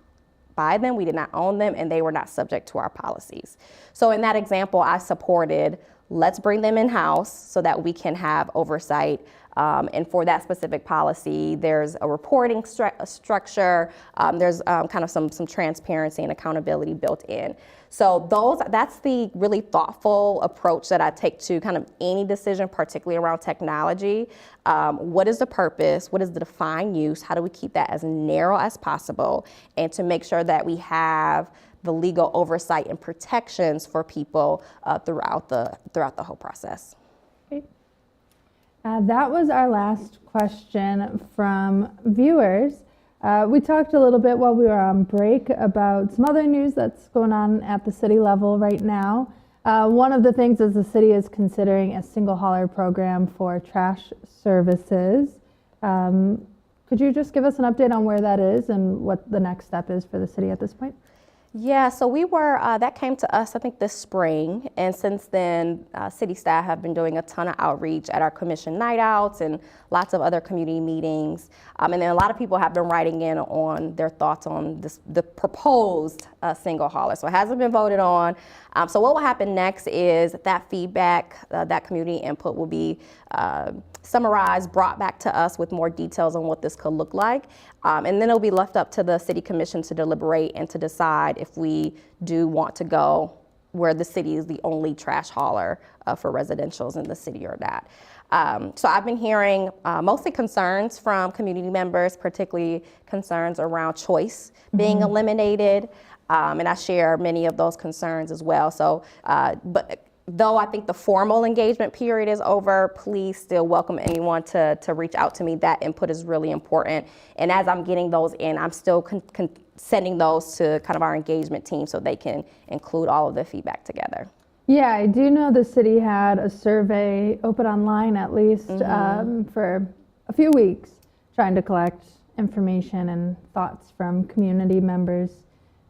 buy them, we did not own them, and they were not subject to our policies. So in that example, I supported, let's bring them in-house so that we can have oversight. And for that specific policy, there's a reporting structure, there's kind of some transparency and accountability built in. So that's the really thoughtful approach that I take to kind of any decision, particularly around technology. What is the purpose? What is the defined use? How do we keep that as narrow as possible? And to make sure that we have the legal oversight and protections for people throughout the whole process. Great. That was our last question from viewers. We talked a little bit while we were on break about some other news that's going on at the city level right now. One of the things is the city is considering a single hauler program for trash services. Could you just give us an update on where that is and what the next step is for the city at this point? Yeah, so we were, that came to us, I think, this spring. And since then, city staff have been doing a ton of outreach at our commission night outs and lots of other community meetings. And then a lot of people have been writing in on their thoughts on the proposed single hauler. So it hasn't been voted on. So what will happen next is that feedback, that community input will be summarized, brought back to us with more details on what this could look like. And then it'll be left up to the city commission to deliberate and to decide if we do want to go where the city is the only trash hauler for residentials in the city or not. So I've been hearing mostly concerns from community members, particularly concerns around choice being eliminated. And I share many of those concerns as well. So, but though I think the formal engagement period is over, please still welcome anyone to reach out to me. That input is really important. And as I'm getting those in, I'm still sending those to kind of our engagement team so they can include all of the feedback together. Yeah, I do know the city had a survey open online at least for a few weeks, trying to collect information and thoughts from community members.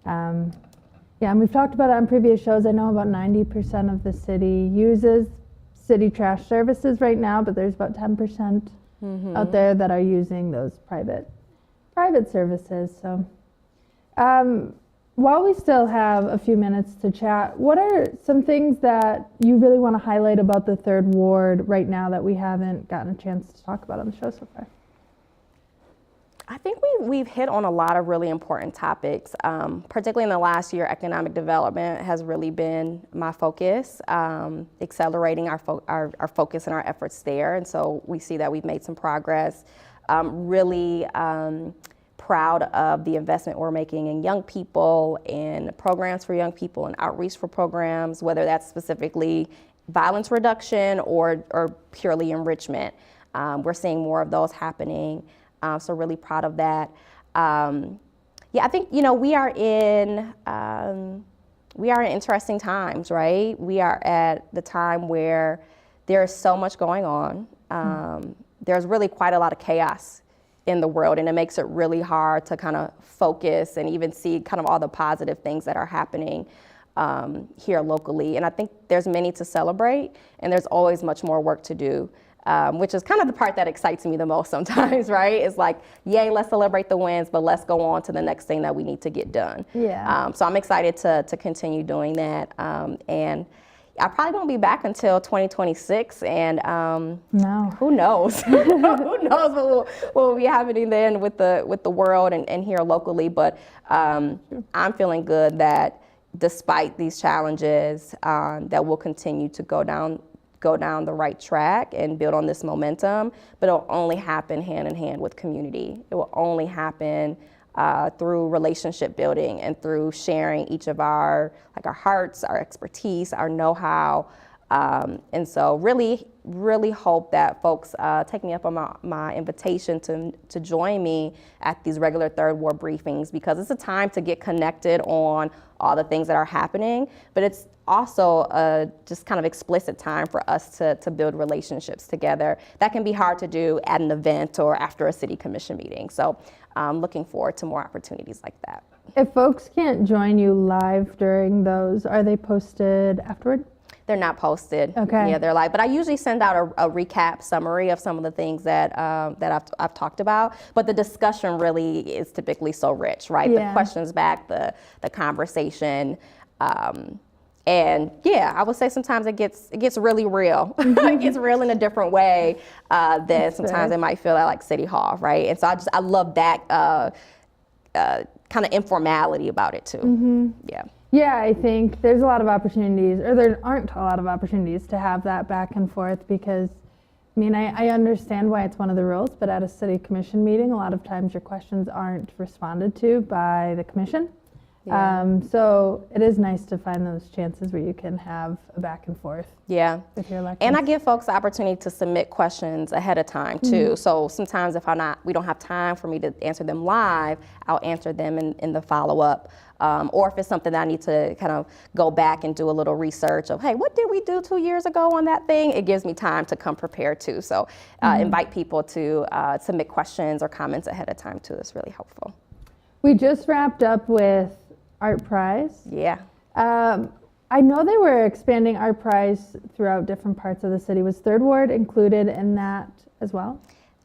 Yeah, and we've talked about it on previous shows. I know about 90% of the city uses city trash services right now, but there's about 10% out there that are using those private services. So While we still have a few minutes to chat, what are some things that you really want to highlight about the Third Ward right now that we haven't gotten a chance to talk about on the show so far? I think we've hit on a lot of really important topics, particularly in the last year. Economic development has really been my focus, accelerating our focus and our efforts there. And so we see that we've made some progress. Really proud of the investment we're making in young people and programs for young people and outreach for programs, whether that's specifically violence reduction or purely enrichment. We're seeing more of those happening. So really proud of that. I think, we are in interesting times, right? We are at the time where there is so much going on. There's really quite a lot of chaos in the world, and it makes it really hard to kind of focus and even see kind of all the positive things that are happening here locally. And I think there's many to celebrate, and there's always much more work to do. Which is kind of the part that excites me the most sometimes, right? It's like, yay, let's celebrate the wins, but let's go on to the next thing that we need to get done. Yeah. So I'm excited to continue doing that. And I probably won't be back until 2026, and No. who knows? Who knows what will be happening then with the world and here locally. But I'm feeling good that despite these challenges, that we'll continue to go down the right track and build on this momentum, but it'll only happen hand in hand with community. It will only happen through relationship building and through sharing each of our hearts, our expertise, our know-how. And so really, really hope that folks take me up on my invitation to join me at these regular Third Ward briefings, because it's a time to get connected on all the things that are happening, but it's also just kind of explicit time for us to build relationships together. That can be hard to do at an event or after a city commission meeting. So I'm looking forward to more opportunities like that. If folks can't join you live during those, are they posted afterward? They're not posted. Okay. Yeah, they're live. But I usually send out a recap summary of some of the things that I've talked about. But the discussion really is typically so rich, right? Yeah. The questions back, the conversation. And yeah, I would say sometimes it gets really real. It gets real in a different way than sometimes it might feel at like City Hall, right? And so I love that kind of informality about it too. Mm-hmm. Yeah. Yeah, I think there's a lot of opportunities, or there aren't a lot of opportunities to have that back and forth, because, I mean, I understand why it's one of the rules, but at a city commission meeting, a lot of times your questions aren't responded to by the commission. Yeah. So it is nice to find those chances where you can have a back and forth. Yeah. With your electeds. And I give folks the opportunity to submit questions ahead of time too. So sometimes if we don't have time for me to answer them live, I'll answer them in the follow-up. Or if it's something that I need to kind of go back and do a little research of, hey, what did we do 2 years ago on that thing? It gives me time to come prepared too. So invite people to submit questions or comments ahead of time too. It's really helpful. We just wrapped up with Art Prize. Yeah. I know they were expanding Art Prize throughout different parts of the city. Was Third Ward included in that as well?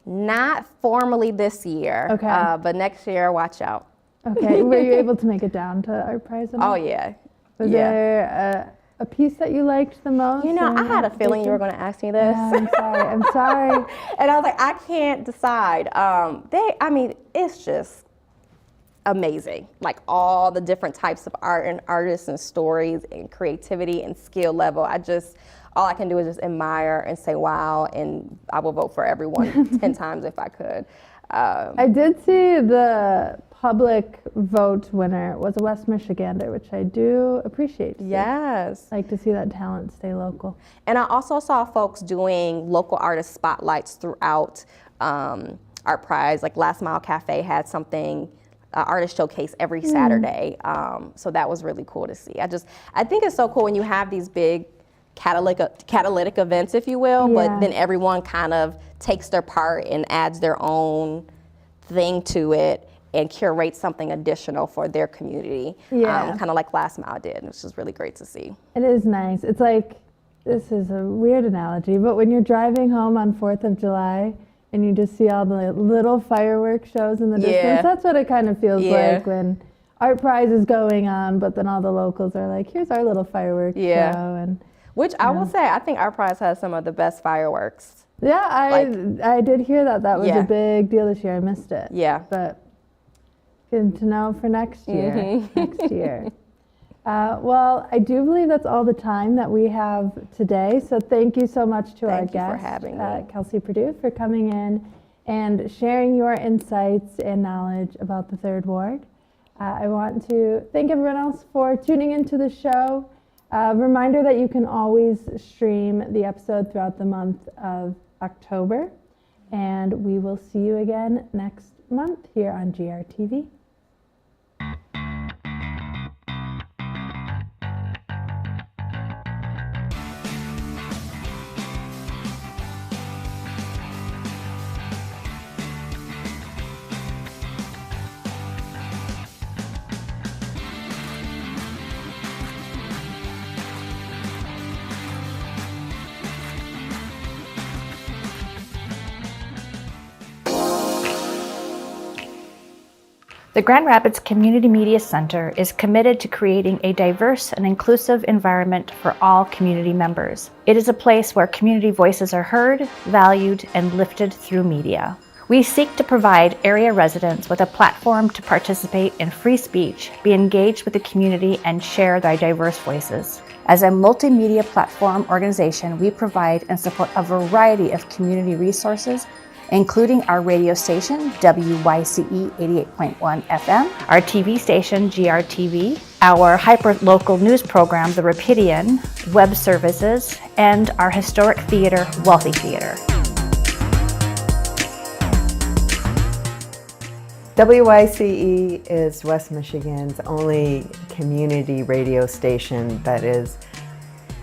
Not formally this year. Okay. But next year, watch out. Okay. Were you able to make it down to Art Prize? Oh, yeah. Was there a piece that you liked the most? I had a feeling you were going to ask me this. Yeah, I'm sorry. And I was like, I can't decide. It's just amazing. Like all the different types of art and artists and stories and creativity and skill level. All I can do is just admire and say, wow, and I will vote for everyone 10 times if I could. I did see the public vote winner was a West Michigander, which I do appreciate. Yes. Like to see that talent stay local. And I also saw folks doing local artist spotlights throughout Art Prize. Like Last Mile Cafe had something, artist showcase every Saturday. So that was really cool to see. I think it's so cool when you have these big catalytic events, if you will, but then everyone kind of takes their part and adds their own thing to it and curates something additional for their community, kind of like Last Mile did, which is really great to see. It is nice. It's like, this is a weird analogy, but when you're driving home on 4th of July and you just see all the little fireworks shows in the distance, that's what it kind of feels like when art prize is going on, but then all the locals are like, here's our little fireworks Yeah. show. And Which I will say, I think our prize has some of the best fireworks. yeah, I did hear that. That was Yeah. a big deal this year. I missed it. Yeah. But good to know for next year. Mm-hmm. Next year. Well, I do believe that's all the time that we have today. So thank you so much to our Thank you for guest, having me. Kelsey Perdue, for coming in and sharing your insights and knowledge about the Third Ward. I want to thank everyone else for tuning into the show. Reminder that you can always stream the episode throughout the month of October. And we will see you again next month here on GRTV. The Grand Rapids Community Media Center is committed to creating a diverse and inclusive environment for all community members. It is a place where community voices are heard, valued, and lifted through media. We seek to provide area residents with a platform to participate in free speech, be engaged with the community, and share their diverse voices. As a multimedia platform organization, we provide and support a variety of community resources, including our radio station, WYCE 88.1 FM, our TV station, GRTV, our hyper-local news program, The Rapidian, web services, and our historic theater, Wealthy Theater. WYCE is West Michigan's only community radio station that is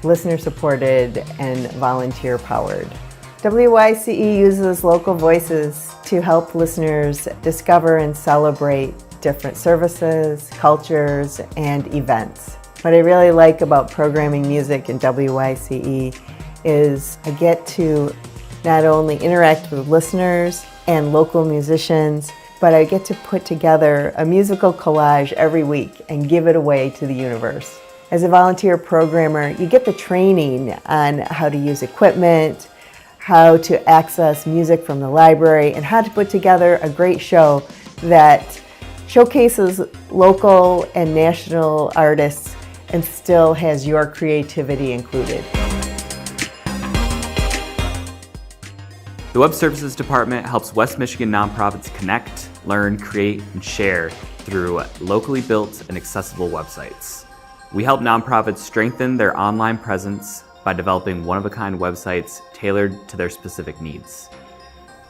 listener-supported and volunteer-powered. WYCE uses local voices to help listeners discover and celebrate different services, cultures, and events. What I really like about programming music in WYCE is I get to not only interact with listeners and local musicians, but I get to put together a musical collage every week and give it away to the universe. As a volunteer programmer, you get the training on how to use equipment, how to access music from the library, and how to put together a great show that showcases local and national artists and still has your creativity included. The Web Services Department helps West Michigan nonprofits connect, learn, create, and share through locally built and accessible websites. We help nonprofits strengthen their online presence by developing one-of-a-kind websites tailored to their specific needs.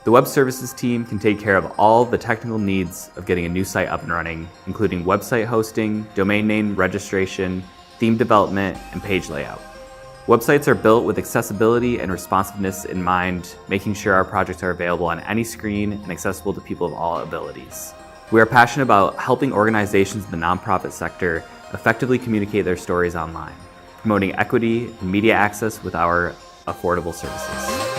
The Web Services team can take care of all the technical needs of getting a new site up and running, including website hosting, domain name registration, theme development, and page layout. Websites are built with accessibility and responsiveness in mind, making sure our projects are available on any screen and accessible to people of all abilities. We are passionate about helping organizations in the nonprofit sector effectively communicate their stories online, promoting equity and media access with our affordable services.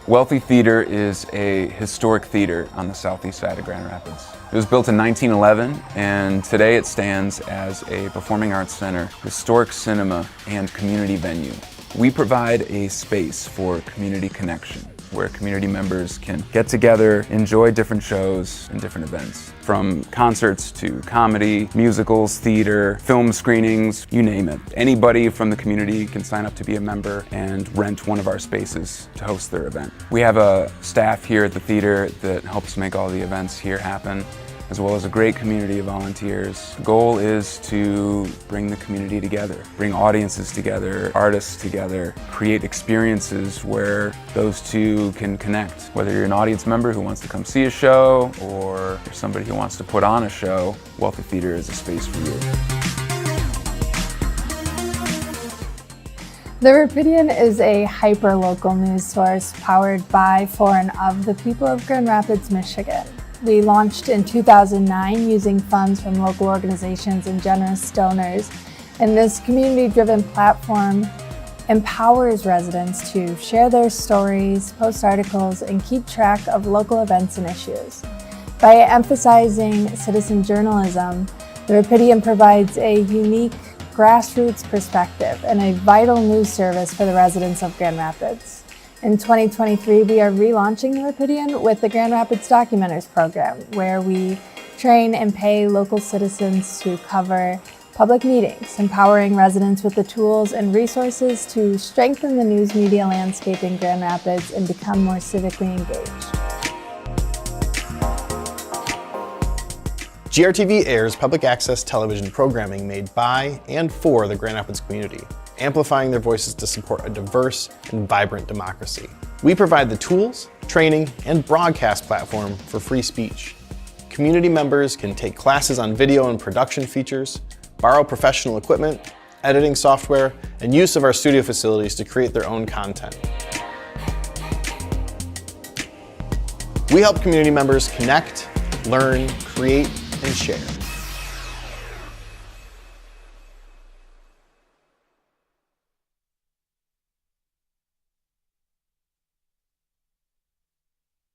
Wealthy Theater is a historic theater on the southeast side of Grand Rapids. It was built in 1911, and today it stands as a performing arts center, historic cinema, and community venue. We provide a space for community connection, where community members can get together, enjoy different shows and different events. From concerts to comedy, musicals, theater, film screenings, you name it. Anybody from the community can sign up to be a member and rent one of our spaces to host their event. We have a staff here at the theater that helps make all the events here happen, as well as a great community of volunteers. The goal is to bring the community together, bring audiences together, artists together, create experiences where those two can connect. Whether you're an audience member who wants to come see a show or you're somebody who wants to put on a show, Wealthy Theater is a space for you. The Rapidian is a hyper-local news source powered by, for, and of the people of Grand Rapids, Michigan. We launched in 2009 using funds from local organizations and generous donors, and this community-driven platform empowers residents to share their stories, post articles, and keep track of local events and issues. By emphasizing citizen journalism, the Rapidian provides a unique grassroots perspective and a vital news service for the residents of Grand Rapids. In 2023, we are relaunching the Rapidian with the Grand Rapids Documenters program, where we train and pay local citizens to cover public meetings, empowering residents with the tools and resources to strengthen the news media landscape in Grand Rapids and become more civically engaged. GRTV airs public access television programming made by and for the Grand Rapids community, amplifying their voices to support a diverse and vibrant democracy. We provide the tools, training, and broadcast platform for free speech. Community members can take classes on video and production features, borrow professional equipment, editing software, and use of our studio facilities to create their own content. We help community members connect, learn, create, and share.